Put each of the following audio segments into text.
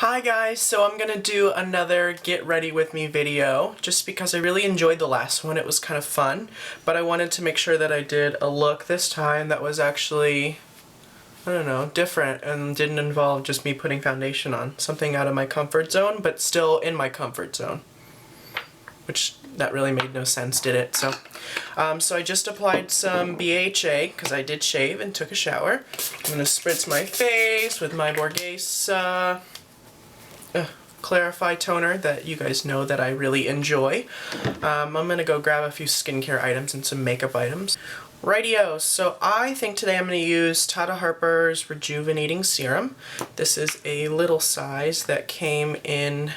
Hi guys, so I'm gonna do another get ready with me video just because I really enjoyed the last one. It was kind of fun, but I wanted to make sure that I did a look this time that was actually, I don't know, different and didn't involve just me putting foundation on. Something out of my comfort zone, but still in my comfort zone. Which, that really made no sense, did it? So I just applied some BHA because I did shave and took a shower. I'm gonna spritz my face with my Borghese Clarify toner that you guys know that I really enjoy. I'm gonna go grab a few skincare items and some makeup items. Rightio, so I think today I'm gonna use Tata Harper's Rejuvenating Serum. This is a little size that came in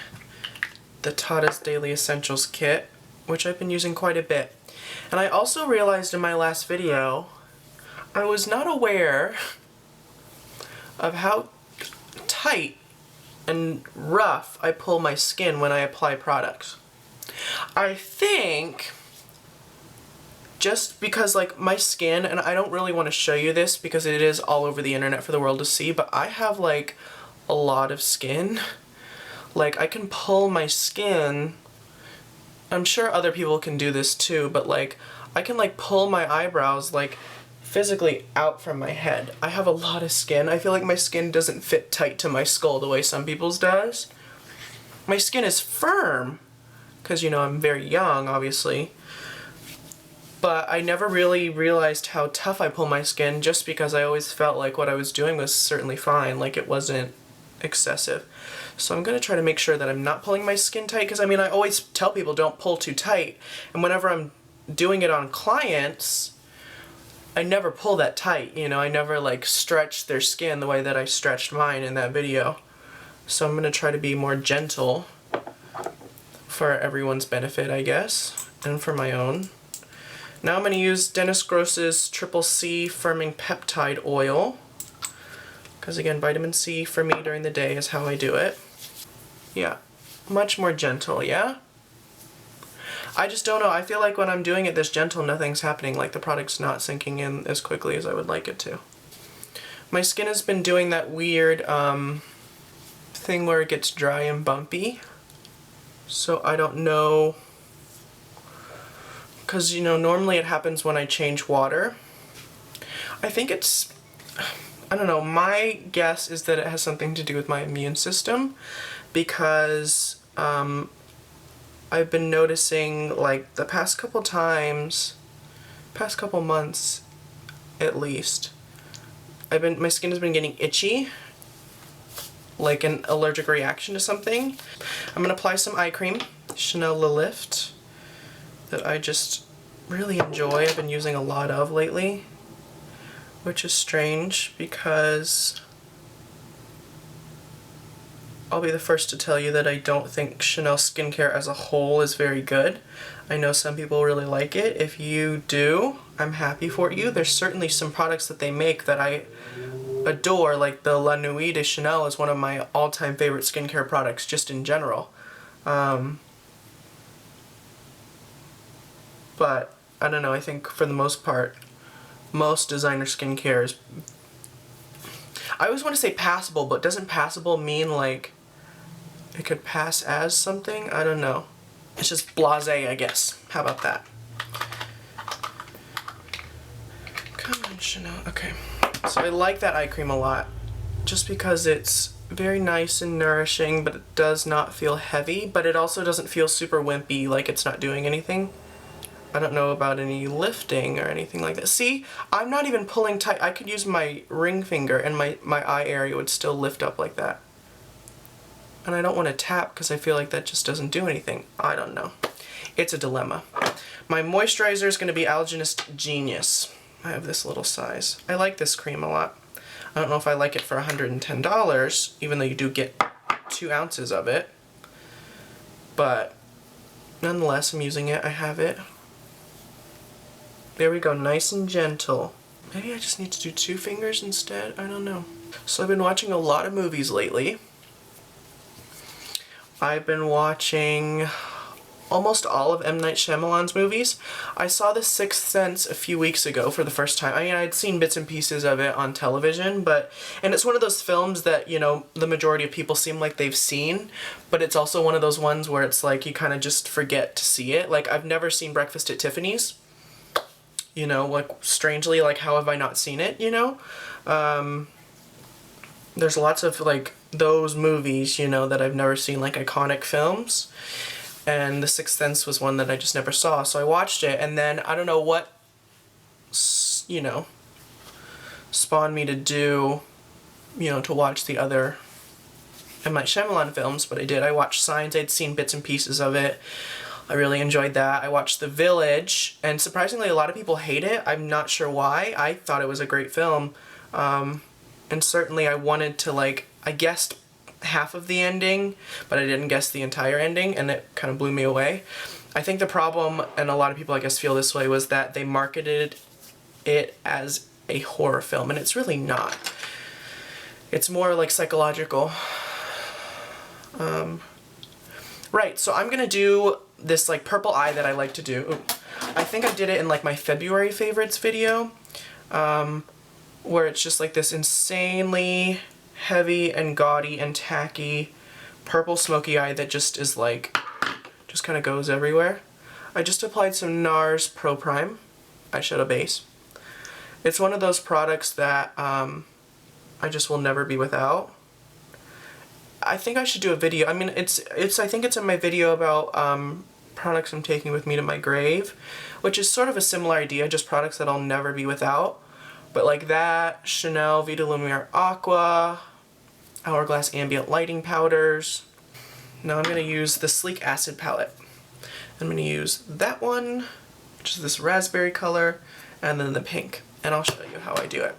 the Tata's Daily Essentials kit, which I've been using quite a bit. And I also realized in my last video, I was not aware of how tight and rough I pull my skin when I apply products. I think just because like my skin, and I don't really want to show you this because it is all over the internet for the world to see, but I have like a lot of skin. Like I can pull my skin, I'm sure other people can do this too, but like I can like pull my eyebrows like physically out from my head. I have a lot of skin. I feel like my skin doesn't fit tight to my skull the way some people's does. My skin is firm, because you know I'm very young obviously, but I never really realized how tough I pull my skin just because I always felt like what I was doing was certainly fine, like it wasn't excessive. So I'm gonna try to make sure that I'm not pulling my skin tight, because I mean I always tell people don't pull too tight, and whenever I'm doing it on clients I never pull that tight, you know, I never like stretch their skin the way that I stretched mine in that video. So I'm gonna try to be more gentle for everyone's benefit, I guess, and for my own. Now I'm gonna use Dennis Gross's Triple C Firming Peptide Oil, because again, vitamin C for me during the day is how I do it. Yeah, much more gentle, yeah? I just don't know, I feel like when I'm doing it this gentle, nothing's happening, like the product's not sinking in as quickly as I would like it to. My skin has been doing that weird thing where it gets dry and bumpy, so I don't know, because you know, normally it happens when I change water. I think it's, I don't know, my guess is that it has something to do with my immune system, because I've been noticing like the past couple months at least, my skin has been getting itchy, like an allergic reaction to something. I'm gonna apply some eye cream, Chanel Le Lift, that I just really enjoy. I've been using a lot of lately, which is strange because I'll be the first to tell you that I don't think Chanel skincare as a whole is very good. I know some people really like it. If you do, I'm happy for you. There's certainly some products that they make that I adore, like the La Nuit de Chanel is one of my all-time favorite skincare products, just in general. But, I don't know, I think for the most part, most designer skincare is, I always want to say passable, but doesn't passable mean like it could pass as something? I don't know. It's just blasé, I guess. How about that? Come on, Chanel. Okay. So I like that eye cream a lot, just because it's very nice and nourishing, but it does not feel heavy, but it also doesn't feel super wimpy, like it's not doing anything. I don't know about any lifting or anything like that. See, I'm not even pulling tight. I could use my ring finger and my eye area would still lift up like that. And I don't want to tap because I feel like that just doesn't do anything. I don't know. It's a dilemma. My moisturizer is going to be Algenist Genius. I have this little size. I like this cream a lot. I don't know if I like it for $110, even though you do get 2 ounces of it. But nonetheless, I'm using it. I have it. There we go, nice and gentle. Maybe I just need to do 2 fingers instead? I don't know. So I've been watching a lot of movies lately. I've been watching almost all of M. Night Shyamalan's movies. I saw The Sixth Sense a few weeks ago for the first time. I mean, I'd seen bits and pieces of it on television, and it's one of those films that, you know, the majority of people seem like they've seen, but it's also one of those ones where it's like you kind of just forget to see it. Like, I've never seen Breakfast at Tiffany's. You know, like, strangely, like, how have I not seen it, you know? There's lots of, like, those movies, you know, that I've never seen, like, iconic films. And The Sixth Sense was one that I just never saw. So I watched it, and then I don't know what, you know, spawned me to do, you know, to watch the other M. Night Shyamalan films, but I did. I watched Signs. I'd seen bits and pieces of it. I really enjoyed that. I watched The Village, and surprisingly, a lot of people hate it. I'm not sure why. I thought it was a great film, and certainly I wanted to, like, I guessed half of the ending, but I didn't guess the entire ending, and it kind of blew me away. I think the problem, and a lot of people I guess feel this way, was that they marketed it as a horror film, and it's really not. It's more like psychological. Right, so I'm gonna do this like purple eye that I like to do. Ooh. I think I did it in like my February favorites video, where it's just like this insanely heavy and gaudy and tacky purple smoky eye that just is like, just kind of goes everywhere. I just applied some NARS Pro Prime eyeshadow base. It's one of those products that I just will never be without. I think I should do a video. I mean, I think it's in my video about products I'm taking with me to my grave, which is sort of a similar idea, just products that I'll never be without. But like that, Chanel Vita Lumiere Aqua, Hourglass Ambient Lighting Powders. Now I'm going to use the Sleek Acid palette. I'm going to use that one, which is this raspberry color, and then the pink. And I'll show you how I do it.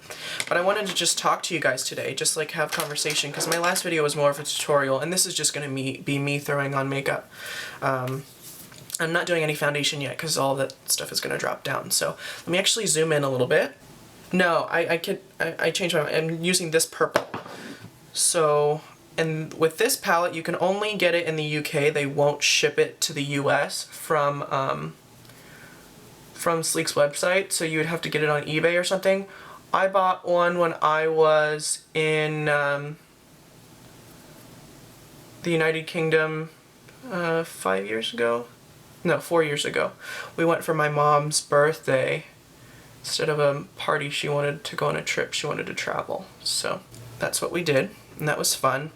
But I wanted to just talk to you guys today, just like have conversation, because my last video was more of a tutorial, and this is just going to be me throwing on makeup. I'm not doing any foundation yet, because all that stuff is going to drop down. So let me actually zoom in a little bit. No, I changed my mind. I'm using this purple. So, and with this palette, you can only get it in the UK. They won't ship it to the US from Sleek's website, so you would have to get it on eBay or something. I bought one when I was in the United Kingdom 5 years ago? No, 4 years ago. We went for my mom's birthday. Instead of a party, she wanted to go on a trip. She wanted to travel. So that's what we did, and that was fun.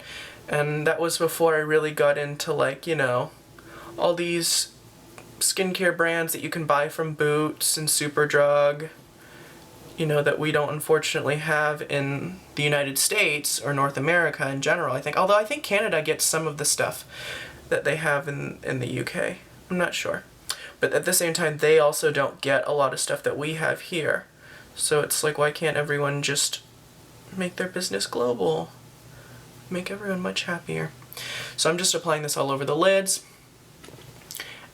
And that was before I really got into, like, you know, all these skincare brands that you can buy from Boots and Superdrug, you know, that we don't unfortunately have in the United States or North America in general, I think. Although I think Canada gets some of the stuff that they have in the UK. I'm not sure. But at the same time, they also don't get a lot of stuff that we have here. So it's like, why can't everyone just make their business global? Make everyone much happier. So I'm just applying this all over the lids.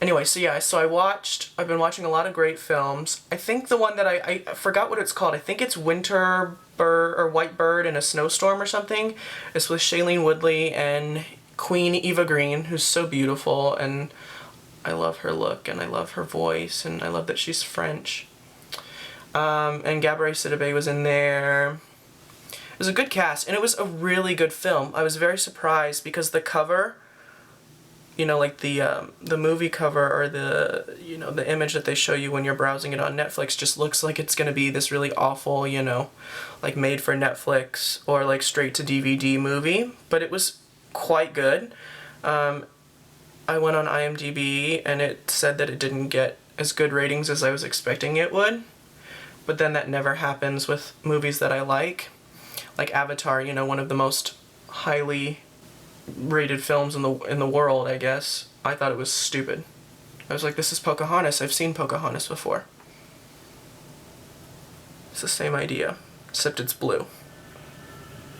Anyway, so yeah, so I've been watching a lot of great films. I think the one that I forgot what it's called. I think it's Winter Bird or White Bird in a Snowstorm or something. It's with Shailene Woodley and Queen Eva Green, who's so beautiful, and I love her look, and I love her voice, and I love that she's French. And Gabrielle Sidibe was in there. It was a good cast, and it was a really good film. I was very surprised because the cover, you know, like the movie cover or the, you know, the image that they show you when you're browsing it on Netflix just looks like it's gonna be this really awful, you know, like made for Netflix or like straight to DVD movie, but it was quite good. I went on IMDb and it said that it didn't get as good ratings as I was expecting it would, but then that never happens with movies that I like Avatar, you know, one of the most highly rated films in the world, I guess. I thought it was stupid. I was like, this is Pocahontas. I've seen Pocahontas before. It's the same idea, except it's blue.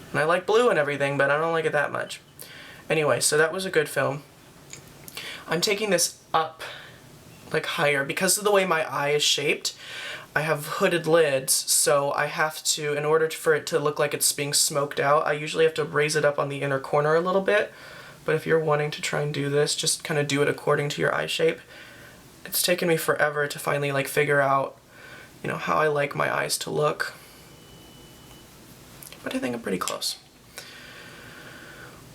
And I like blue and everything, but I don't like it that much. Anyway, so that was a good film. I'm taking this up, like, higher. Because of the way my eye is shaped, I have hooded lids, so I have to, in order for it to look like it's being smoked out, I usually have to raise it up on the inner corner a little bit but if you're wanting to try and do this, just kind of do it according to your eye shape. It's taken me forever to finally like figure out, you know, how I like my eyes to look. But I think I'm pretty close.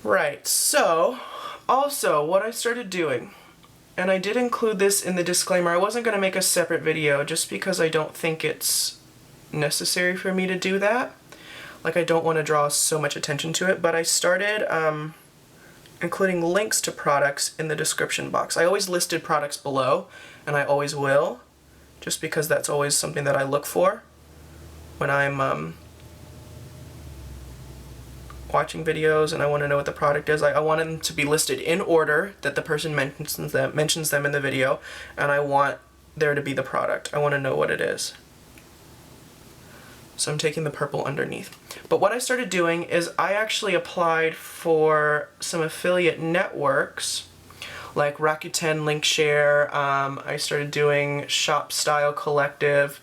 Right, so also what I started doing, and I did include this in the disclaimer, I wasn't going to make a separate video just because I don't think it's necessary for me to do that. Like, I don't want to draw so much attention to it, but I started including links to products in the description box. I always listed products below, and I always will, just because that's always something that I look for when I'm watching videos and I want to know what the product is. I want them to be listed in order that the person mentions them in the video, and I want there to be the product. I want to know what it is. So I'm taking the purple underneath. But what I started doing is I actually applied for some affiliate networks like Rakuten, Linkshare. I started doing Shop Style Collective.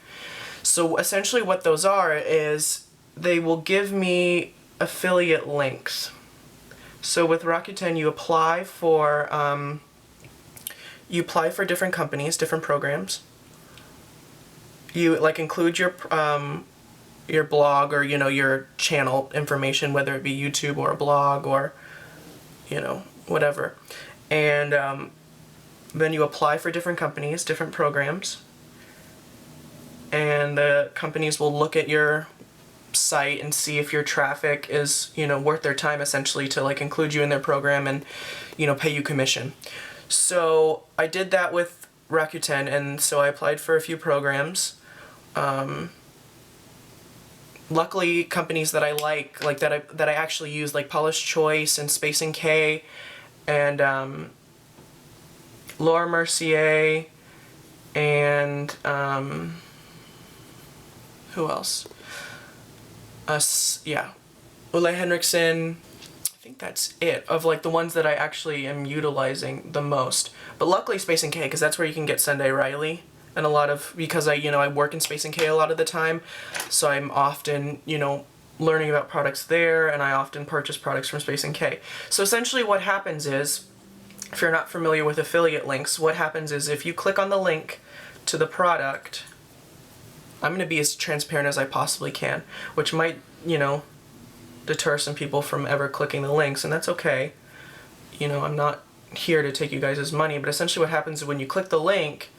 So essentially what those are is they will give me affiliate links. So with Rakuten you apply for different companies, different programs. You like include your blog or, you know, your channel information, whether it be YouTube or a blog or, you know, whatever. And then you apply for different companies, different programs, and the companies will look at your site and see if your traffic is, you know, worth their time essentially to like include you in their program and, you know, pay you commission. So I did that with Rakuten, and so I applied for a few programs. Luckily, companies that I like that I actually use, like Paula's Choice and Space & K and Laura Mercier and who else? Ole Henriksen. I think that's it, of like the ones that I actually am utilizing the most. But luckily Space & K, because that's where you can get Sunday Riley. And a lot of, because I work in Space & K a lot of the time, so I'm often, you know, learning about products there, and I often purchase products from Space & K. So essentially what happens is, if you're not familiar with affiliate links, what happens is if you click on the link to the product, I'm going to be as transparent as I possibly can, which might, you know, deter some people from ever clicking the links, and that's okay. You know, I'm not here to take you guys' money, but essentially what happens is when you click the link,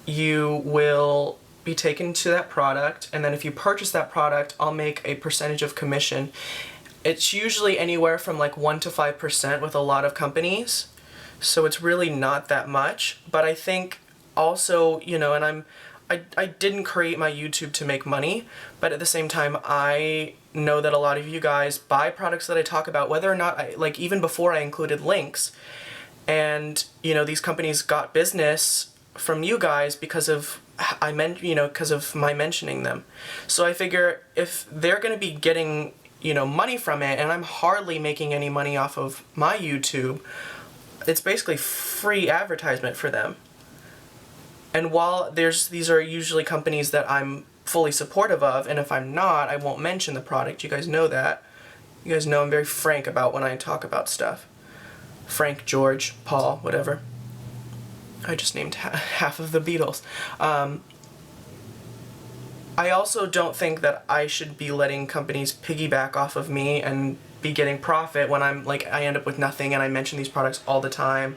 you will be taken to that product, and then if you purchase that product, I'll make a percentage of commission. It's usually anywhere from like 1 to 5% with a lot of companies, so it's really not that much. But I think also, you know, and I didn't create my YouTube to make money, but at the same time, I know that a lot of you guys buy products that I talk about, whether or not like even before I included links, and you know, these companies got business from you guys because of because of my mentioning them. So I figure if they're going to be getting, you know, money from it, and I'm hardly making any money off of my YouTube, it's basically free advertisement for them. And while these are usually companies that I'm fully supportive of, and if I'm not, I won't mention the product. You guys know that. You guys know I'm very frank about when I talk about stuff. Frank, George, Paul, whatever. I just named half of the Beatles. I also don't think that I should be letting companies piggyback off of me and be getting profit when I'm like, I end up with nothing, and I mention these products all the time,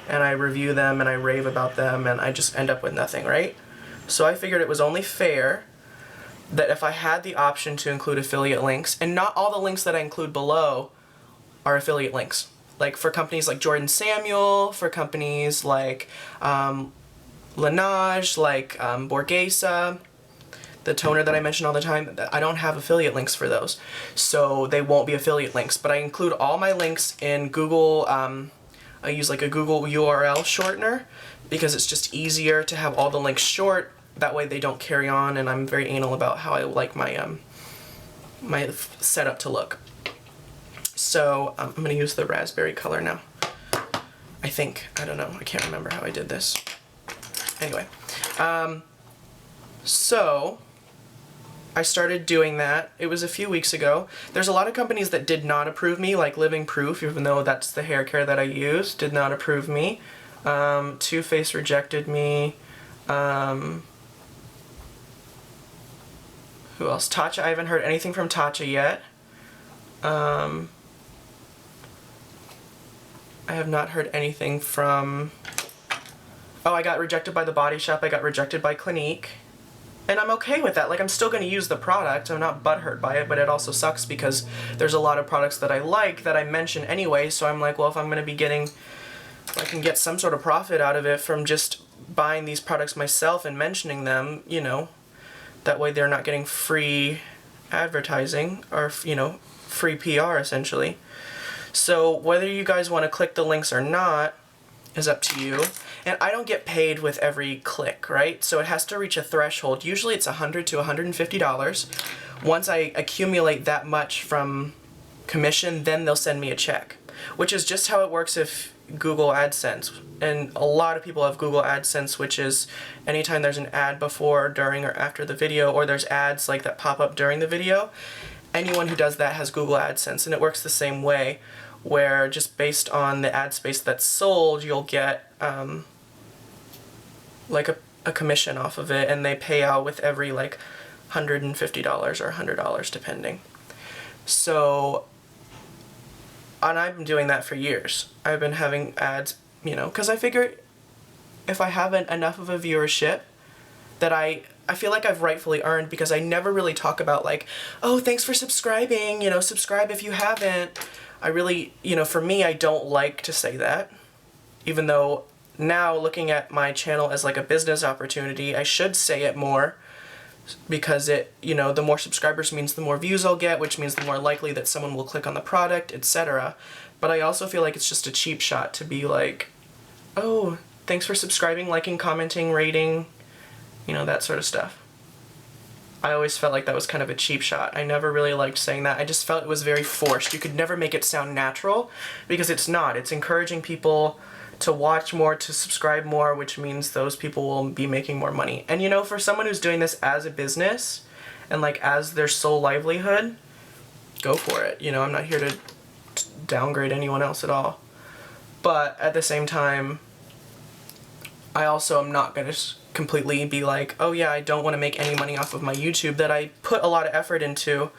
and I review them and I rave about them, and I just end up with nothing, right? So I figured it was only fair that if I had the option to include affiliate links, and not all the links that I include below are affiliate links. Like for companies like Jordan Samuel, for companies like Laneige, like Borghese, the toner that I mention all the time, I don't have affiliate links for those. So they won't be affiliate links, but I include all my links in Google. I use like a Google URL shortener because it's just easier to have all the links short. That way they don't carry on, and I'm very anal about how I like my my setup to look. So I'm going to use the raspberry color now. I think. I don't know. I can't remember how I did this. Anyway. So I started doing that. It was a few weeks ago. There's a lot of companies that did not approve me, like Living Proof, even though that's the hair care that I use, did not approve me. Too Faced rejected me. Who else? Tata, I haven't heard anything from Tata yet. I have not heard anything from... Oh, I got rejected by The Body Shop. I got rejected by Clinique. And I'm okay with that. Like, I'm still going to use the product. I'm not butthurt by it, but it also sucks because there's a lot of products that I like that I mention anyway, so I'm like, well, if I'm going to be getting... I can get some sort of profit out of it from just buying these products myself and mentioning them, you know. That way they're not getting free advertising or, you know, free PR, essentially. So whether you guys want to click the links or not is up to you. And I don't get paid with every click, right? So it has to reach a threshold. Usually it's $100 to $150. Once I accumulate that much from commission, then they'll send me a check, which is just how it works if Google AdSense. And a lot of people have Google AdSense, which is anytime there's an ad before, during, or after the video, or there's ads like that pop up during the video, anyone who does that has Google AdSense, and it works the same way, where just based on the ad space that's sold, you'll get like a commission off of it, and they pay out with every like $150 or $100 depending. So, and I've been doing that for years. I've been having ads, you know, because I figure if I haven't enough of a viewership that I feel like I've rightfully earned, because I never really talk about like, oh, thanks for subscribing, you know, subscribe if you haven't. I really, you know, for me, I don't like to say that, even though now looking at my channel as like a business opportunity, I should say it more, because it, you know, the more subscribers means the more views I'll get, which means the more likely that someone will click on the product, etc. But I also feel like it's just a cheap shot to be like, oh, thanks for subscribing, liking, commenting, rating, you know, that sort of stuff. I always felt like that was kind of a cheap shot. I never really liked saying that. I just felt it was very forced. You could never make it sound natural, because it's not. It's encouraging people to watch more, to subscribe more, which means those people will be making more money. And you know, for someone who's doing this as a business and like as their sole livelihood, go for it. You know, I'm not here to downgrade anyone else at all. But at the same time, I also am not going to completely be like, oh yeah, I don't want to make any money off of my YouTube that I put a lot of effort into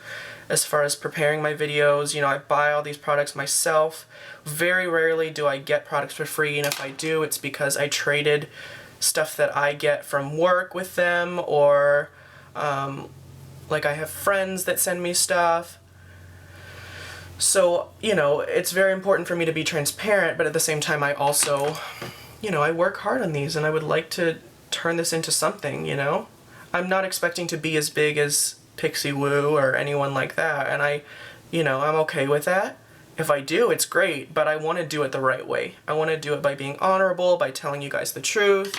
as far as preparing my videos. You know, I buy all these products myself. Very rarely do I get products for free, and if I do, it's because I traded stuff that I get from work with them, or like I have friends that send me stuff. So, you know, it's very important for me to be transparent, but at the same time I also, you know, I work hard on these and I would like to turn this into something, you know? I'm not expecting to be as big as Pixie Woo or anyone like that, and I, you know, I'm okay with that. If I do, it's great, but I want to do it the right way. I want to do it by being honorable, by telling you guys the truth,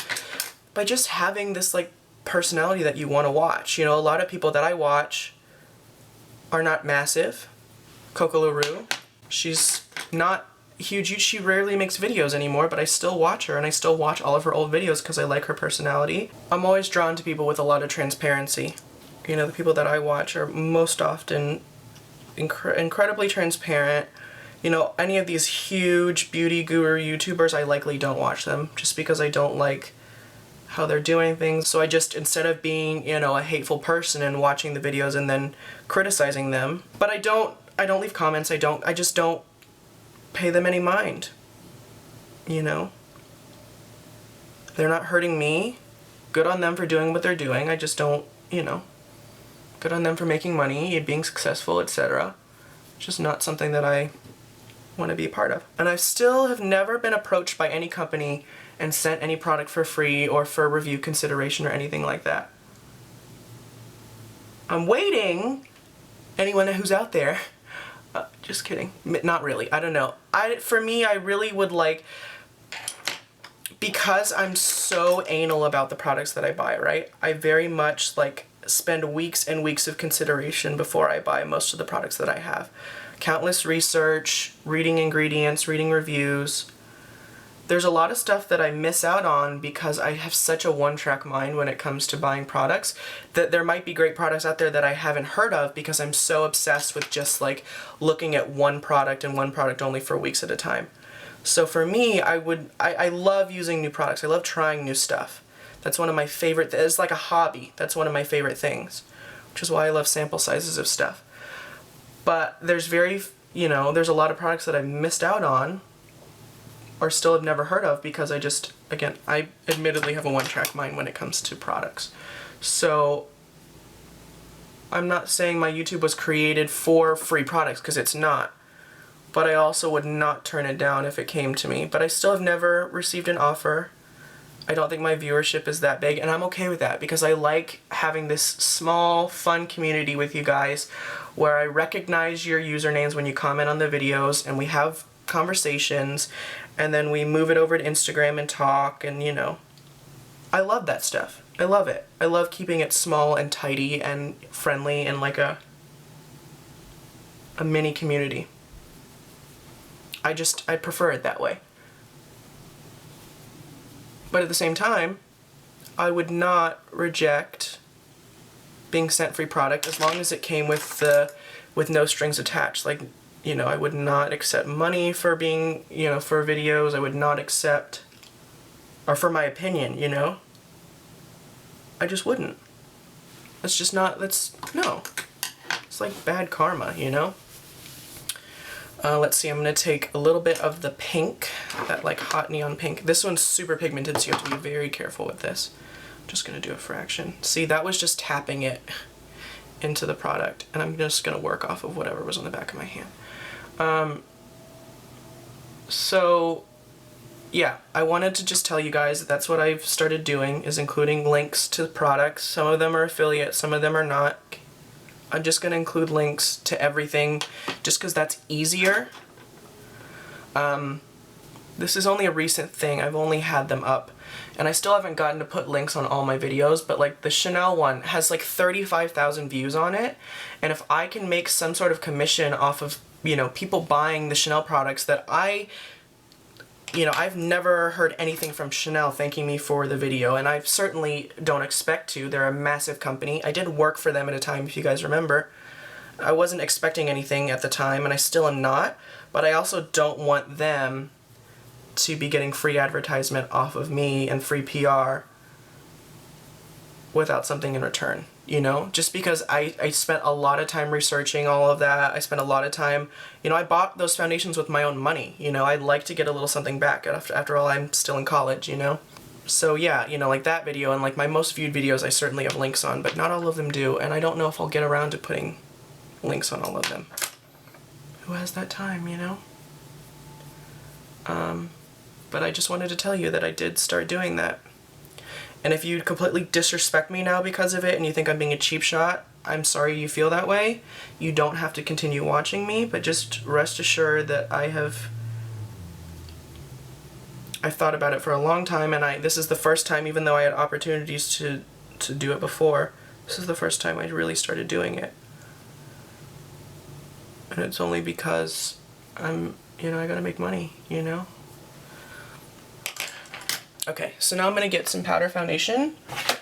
by just having this, like, personality that you want to watch. You know, a lot of people that I watch are not massive. Coco LaRue, she's not huge. She rarely makes videos anymore, but I still watch her, and I still watch all of her old videos because I like her personality. I'm always drawn to people with a lot of transparency. You know, the people that I watch are most often incredibly transparent. You know, any of these huge beauty guru YouTubers, I likely don't watch them just because I don't like how they're doing things. So I just, instead of being, you know, a hateful person and watching the videos and then criticizing them, but I don't leave comments. I just don't pay them any mind. You know? They're not hurting me. Good on them for doing what they're doing. I just don't, you know. Good on them for making money, being successful, etc. It's just not something that I want to be a part of. And I still have never been approached by any company and sent any product for free or for review consideration or anything like that. I'm waiting. Anyone who's out there. Just kidding. Not really. I don't know. For me, I really would like, because I'm so anal about the products that I buy, right? I very much like spend weeks and weeks of consideration before I buy most of the products that I have. Countless research, reading ingredients, reading reviews, there's a lot of stuff that I miss out on because I have such a one-track mind when it comes to buying products, that there might be great products out there that I haven't heard of because I'm so obsessed with just like looking at one product and one product only for weeks at a time. So for me, I love using new products. I love trying new stuff. That's one of my favorite, it's like a hobby. That's one of my favorite things, which is why I love sample sizes of stuff. But there's there's a lot of products that I've missed out on or still have never heard of because I admittedly have a one-track mind when it comes to products. So I'm not saying my YouTube was created for free products, because it's not. But I also would not turn it down if it came to me. But I still have never received an offer. I don't think my viewership is that big, and I'm okay with that because I like having this small, fun community with you guys where I recognize your usernames when you comment on the videos, and we have conversations, and then we move it over to Instagram and talk, and I love that stuff. I love it. I love keeping it small and tidy and friendly and like a mini community. I prefer it that way. But at the same time, I would not reject being sent free product as long as it came with no strings attached. Like, I would not accept money for being, for videos. I would not accept, or for my opinion, I just wouldn't. That's just not, no. It's like bad karma, Let's see, I'm going to take a little bit of the pink, that like hot neon pink. This one's super pigmented, so you have to be very careful with this. I'm just going to do a fraction. See, that was just tapping it into the product, and I'm just going to work off of whatever was on the back of my hand. So yeah, I wanted to just tell you guys that that's what I've started doing, is including links to products. Some of them are affiliate, some of them are not. I'm just going to include links to everything just because that's easier. This is only a recent thing. I've only had them up, and I still haven't gotten to put links on all my videos, but like the Chanel one has like 35,000 views on it, and if I can make some sort of commission off of, people buying the Chanel products that I've never heard anything from Chanel thanking me for the video, and I certainly don't expect to. They're a massive company. I did work for them at a time, if you guys remember. I wasn't expecting anything at the time, and I still am not, but I also don't want them to be getting free advertisement off of me and free PR without something in return, Just because I spent a lot of time researching all of that. I spent a lot of time, I bought those foundations with my own money, I'd like to get a little something back. After all, I'm still in college, So yeah, like that video and like my most viewed videos I certainly have links on, but not all of them do, and I don't know if I'll get around to putting links on all of them. Who has that time, But I just wanted to tell you that I did start doing that. And if you completely disrespect me now because of it and you think I'm being a cheap shot, I'm sorry you feel that way. You don't have to continue watching me, but just rest assured that I've thought about it for a long time, and this is the first time, even though I had opportunities to do it before, this is the first time I really started doing it. And it's only because I gotta make money, Okay, so now I'm going to get some powder foundation.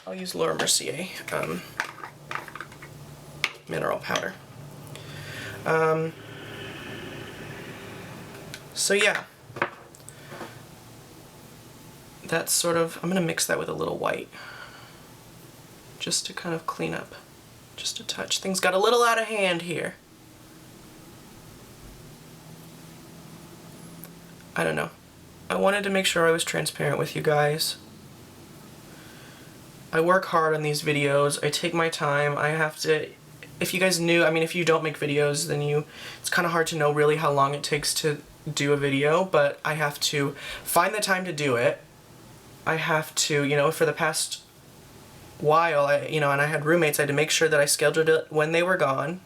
I'll use Laura Mercier mineral powder. So yeah, that's sort of, I'm going to mix that with a little white just to kind of clean up, just a touch. Things got a little out of hand here. I don't know. I wanted to make sure I was transparent with you guys. I work hard on these videos. I take my time. I have to, if you guys knew, if you don't make videos, then it's kind of hard to know really how long it takes to do a video, but I have to find the time to do it. I have to, for the past while, and I had roommates, I had to make sure that I scheduled it when they were gone.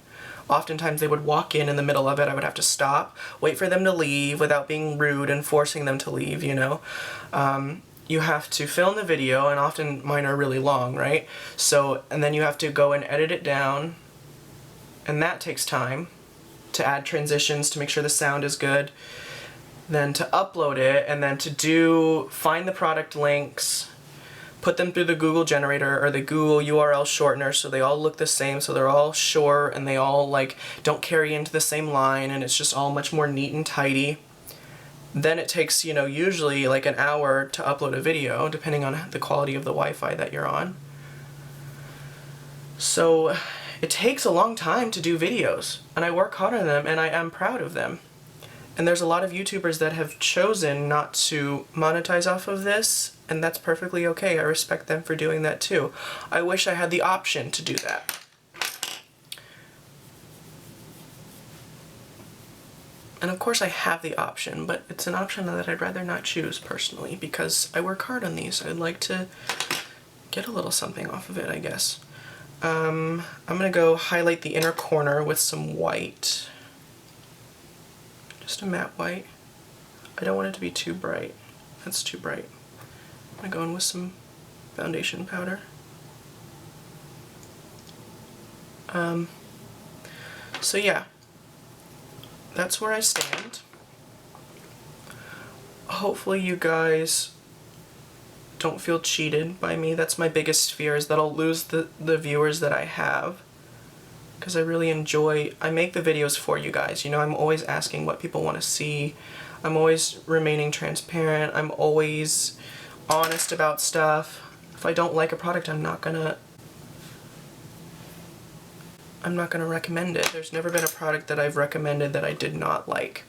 Oftentimes they would walk in the middle of it. I would have to stop, wait for them to leave without being rude and forcing them to leave, You have to film the video, and often mine are really long, right? So, and then you have to go and edit it down, and that takes time to add transitions to make sure the sound is good. then to upload it, and then to find the product links, put them through the Google generator or the Google URL shortener so they all look the same, so they're all short and they all like don't carry into the same line, and it's just all much more neat and tidy. Then it takes, you know, usually like an hour to upload a video, depending on the quality of the Wi-Fi that you're on. So it takes a long time to do videos, and I work hard on them, and I am proud of them. And there's a lot of YouTubers that have chosen not to monetize off of this, and that's perfectly okay. I respect them for doing that too. I wish I had the option to do that. And of course I have the option, but it's an option that I'd rather not choose personally because I work hard on these. I'd like to get a little something off of it, I guess. I'm gonna go highlight the inner corner with some white. Just a matte white. I don't want it to be too bright. That's too bright. I'm gonna go in with some foundation powder. So yeah. That's where I stand. Hopefully you guys don't feel cheated by me. That's my biggest fear, is that I'll lose the viewers that I have. Because I really enjoy, I make the videos for you guys. You know, I'm always asking what people want to see. I'm always remaining transparent. I'm always honest about stuff. If I don't like a product, I'm not gonna recommend it. There's never been a product that I've recommended that I did not like.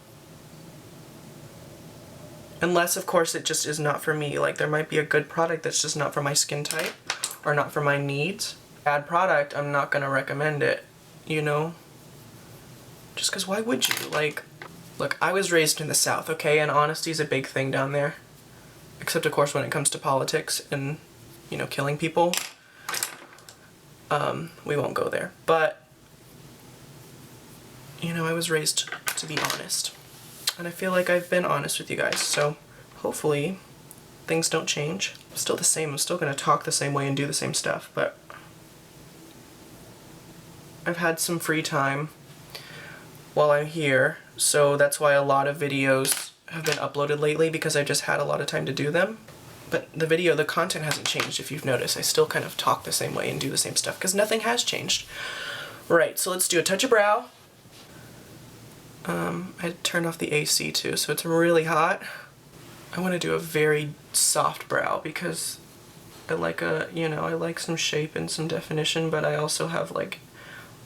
Unless, of course, it just is not for me. Like, there might be a good product that's just not for my skin type or not for my needs. Bad product, I'm not gonna recommend it, you know? Just because why would you? Like, look, I was raised in the South, okay? And honesty is a big thing down there. Except, of course, when it comes to politics and, you know, killing people. We won't go there. But, you know, I was raised to be honest. And I feel like I've been honest with you guys, so hopefully things don't change. I'm still the same. I'm still going to talk the same way and do the same stuff, but I've had some free time while I'm here, so that's why a lot of videos have been uploaded lately, because I just had a lot of time to do them. But the content hasn't changed, if you've noticed. I still kind of talk the same way and do the same stuff, because nothing has changed. Right, so let's do a touch of brow. I turned off the AC too, so it's really hot. I want to do a very soft brow, because I like I like some shape and some definition, but I also have like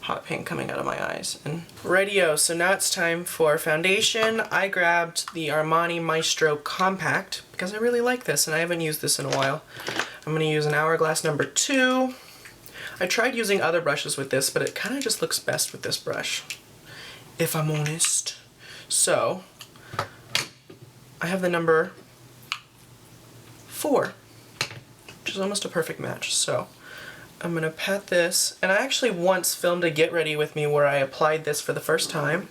hot pink coming out of my eyes. And rightio, so now it's time for foundation. I grabbed the Armani Maestro Compact because I really like this and I haven't used this in a while. I'm going to use an Hourglass number 2. I tried using other brushes with this, but it kind of just looks best with this brush, if I'm honest. So, I have the number 4, which is almost a perfect match. So, I'm gonna pat this, and I actually once filmed a get ready with me where I applied this for the first time,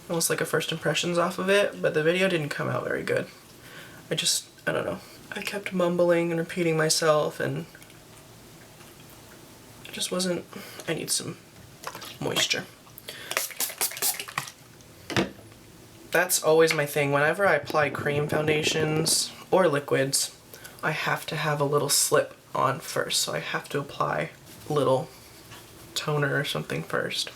almost like a first impressions off of it, but the video didn't come out very good. I don't know. I kept mumbling and repeating myself, and it just wasn't, I need some moisture. That's always my thing. Whenever I apply cream foundations or liquids, I have to have a little slip on first, so I have to apply a little toner or something first.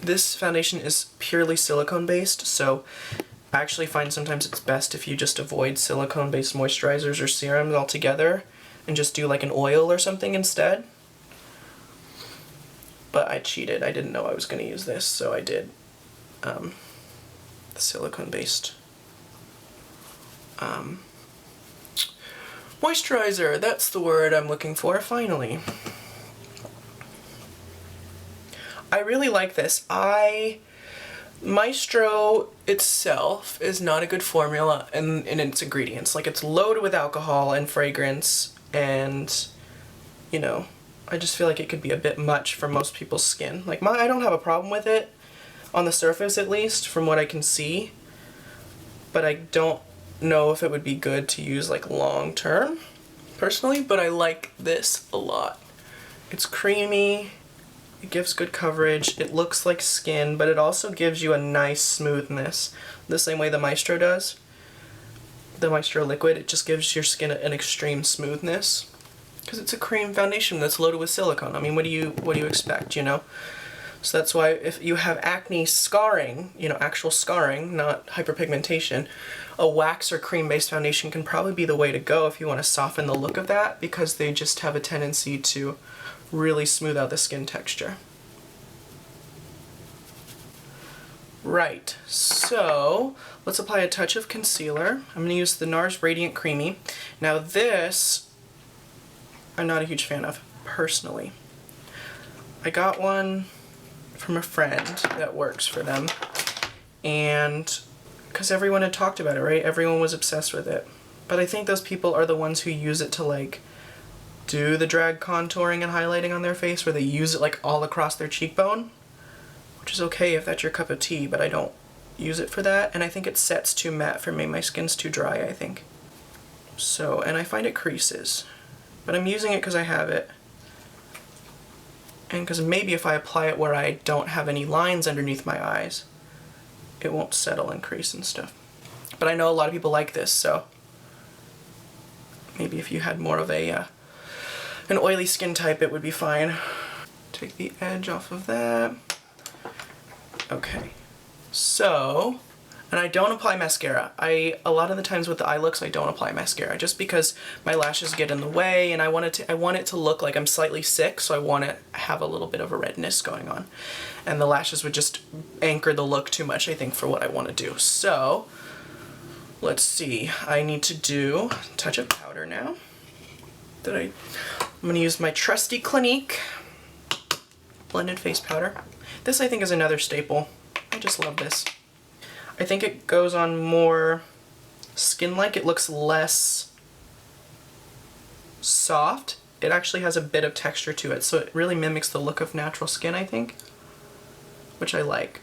This foundation is purely silicone based, so I actually find sometimes it's best if you just avoid silicone based moisturizers or serums altogether and just do like an oil or something instead. But I cheated. I didn't know I was going to use this, so I did the silicone based moisturizer. That's the word I'm looking for, finally. I really like this. Maestro itself is not a good formula in its ingredients. Like, it's loaded with alcohol and fragrance, and, you know, I just feel like it could be a bit much for most people's skin. Like, I don't have a problem with it, on the surface at least, from what I can see, but I don't know if it would be good to use like long term personally, but I like this a lot. It's creamy. It gives good coverage. It looks like skin, but it also gives you a nice smoothness. The same way the Maestro does. The Maestro liquid, it just gives your skin an extreme smoothness. Because it's a cream foundation that's loaded with silicone. I mean, what do you expect, you know? So that's why if you have acne scarring, you know, actual scarring, not hyperpigmentation, a wax or cream-based foundation can probably be the way to go if you want to soften the look of that, because they just have a tendency to really smooth out the skin texture. Right, so let's apply a touch of concealer. I'm going to use the NARS Radiant Creamy. Now this, I'm not a huge fan of, personally. I got one from a friend that works for them, and because everyone had talked about it, right? Everyone was obsessed with it. But I think those people are the ones who use it to like do the drag contouring and highlighting on their face, where they use it like all across their cheekbone, which is okay if that's your cup of tea, but I don't use it for that, and I think it sets too matte for me. My skin's too dry, I think. So, and I find it creases, but I'm using it because I have it, and because maybe if I apply it where I don't have any lines underneath my eyes, it won't settle and crease and stuff. But I know a lot of people like this, so maybe if you had more of a an oily skin type, it would be fine. Take the edge off of that. Okay, so, and I don't apply mascara. A lot of the times with the eye looks, I don't apply mascara just because my lashes get in the way, and I want it to look like I'm slightly sick, so I want to have a little bit of a redness going on. And the lashes would just anchor the look too much, I think, for what I want to do. So, let's see. I need to do a touch of powder now. I'm going to use my trusty Clinique blended face powder. This, I think, is another staple. I just love this. I think it goes on more skin-like. It looks less soft. It actually has a bit of texture to it, so it really mimics the look of natural skin, I think, which I like.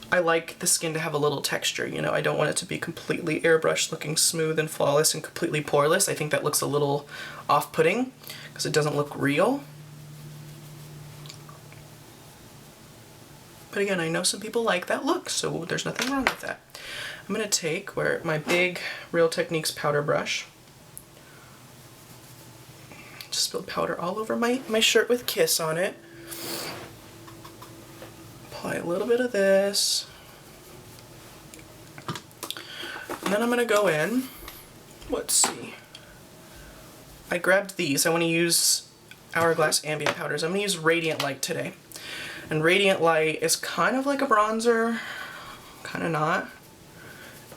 I like the skin to have a little texture, you know. I don't want it to be completely airbrushed looking smooth and flawless and completely poreless. I think that looks a little off-putting because it doesn't look real. But again, I know some people like that look, so there's nothing wrong with that. I'm going to take my big Real Techniques powder brush. Just spilled powder all over my shirt with Kiss on it. Apply a little bit of this. And then I'm going to go in. Let's see. I grabbed these. I want to use Hourglass Ambient powders. I'm going to use Radiant Light today. And Radiant Light is kind of like a bronzer, kind of not.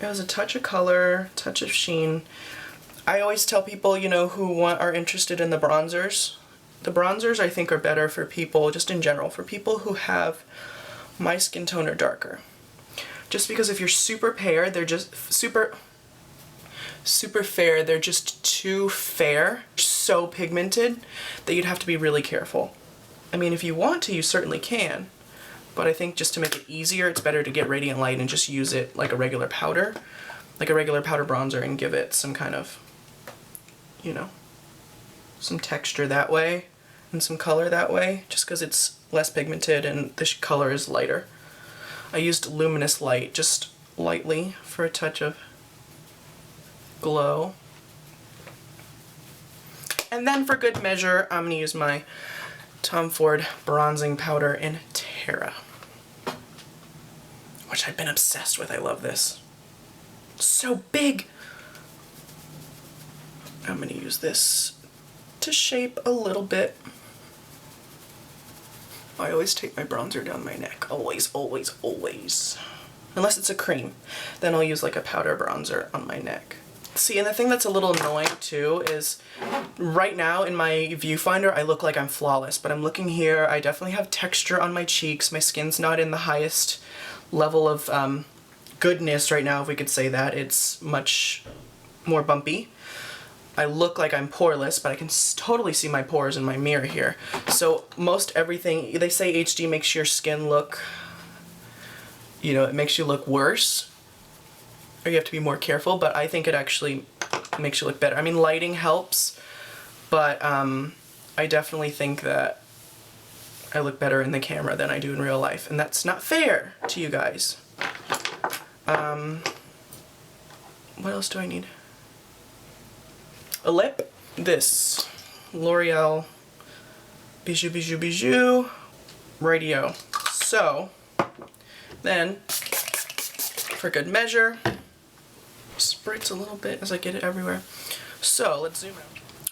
It has a touch of color, touch of sheen. I always tell people, you know, who are interested in the bronzers. The bronzers, I think, are better for people, just in general, for people who have my skin tone or darker. Just because if you're super fair, they're just super fair, they're just too fair, so pigmented that you'd have to be really careful. I mean, if you want to, you certainly can, but I think just to make it easier, it's better to get Radiant Light and just use it like a regular powder bronzer, and give it some kind of, you know, some texture that way and some color that way, just because it's less pigmented and the color is lighter. I used Luminous Light just lightly for a touch of glow. And then for good measure, I'm going to use my Tom Ford bronzing powder in Terra, which I've been obsessed with. I love this. It's so big. I'm going to use this to shape a little bit. I always take my bronzer down my neck. Always, always, always. Unless it's a cream. Then I'll use like a powder bronzer on my neck. See, and the thing that's a little annoying too is right now in my viewfinder I look like I'm flawless, but I'm looking here, I definitely have texture on my cheeks. My skin's not in the highest level of goodness right now, if we could say that. It's much more bumpy. I look like I'm poreless, but I can totally see my pores in my mirror here. So most everything, they say HD makes your skin look, you know, it makes you look worse, or you have to be more careful, but I think it actually makes you look better. I mean, lighting helps, but I definitely think that I look better in the camera than I do in real life, and that's not fair to you guys. What else do I need? A lip. This L'Oreal Bijoux Radio. So then, for good measure, spritz a little bit as I get it everywhere. So let's zoom out.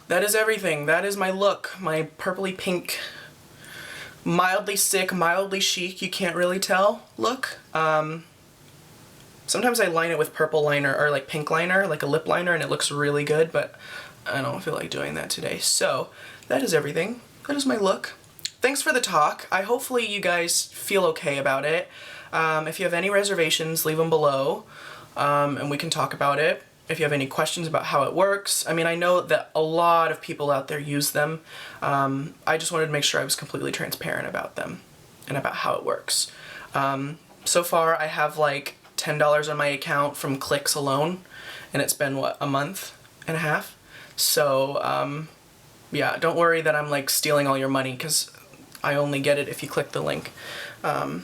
That is everything. That is my look. My purpley pink, mildly sick, mildly chic, you can't really tell look. Sometimes I line it with purple liner or like pink liner, like a lip liner, and it looks really good, but I don't feel like doing that today. So that is everything. That is my look. Thanks for the talk. Hopefully you guys feel okay about it. If you have any reservations, leave them below, and we can talk about it. If you have any questions about how it works, I mean, I know that a lot of people out there use them. I just wanted to make sure I was completely transparent about them and about how it works. So far, I have like $10 on my account from clicks alone, and it's been, what, a month and a half? So, yeah, don't worry that I'm like stealing all your money, because I only get it if you click the link. But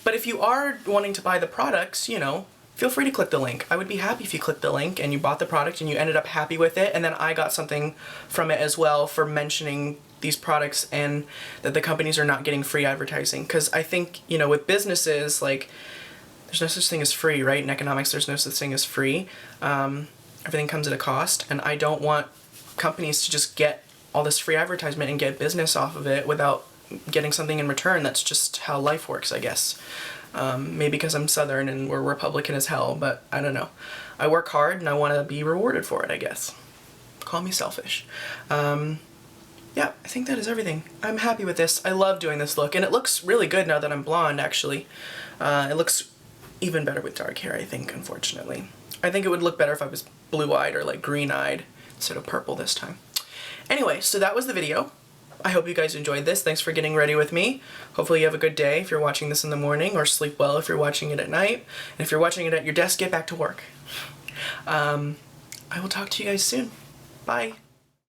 if you are wanting to buy the products, you know, feel free to click the link. I would be happy if you clicked the link and you bought the product and you ended up happy with it, and then I got something from it as well for mentioning these products and that the companies are not getting free advertising. Because I think, you know, with businesses, like, there's no such thing as free, right? In economics, there's no such thing as free. Everything comes at a cost, and I don't want companies to just get all this free advertisement and get business off of it without getting something in return. That's just how life works, I guess. Maybe because I'm Southern and we're Republican as hell, but I don't know. I work hard and I want to be rewarded for it, I guess. Call me selfish. Yeah, I think that is everything. I'm happy with this. I love doing this look, and it looks really good now that I'm blonde, actually. It looks even better with dark hair, I think, unfortunately. I think it would look better if I was blue-eyed or like green-eyed instead of purple this time. Anyway, so that was the video. I hope you guys enjoyed this. Thanks for getting ready with me. Hopefully you have a good day if you're watching this in the morning, or sleep well if you're watching it at night. And if you're watching it at your desk, get back to work. I will talk to you guys soon. Bye.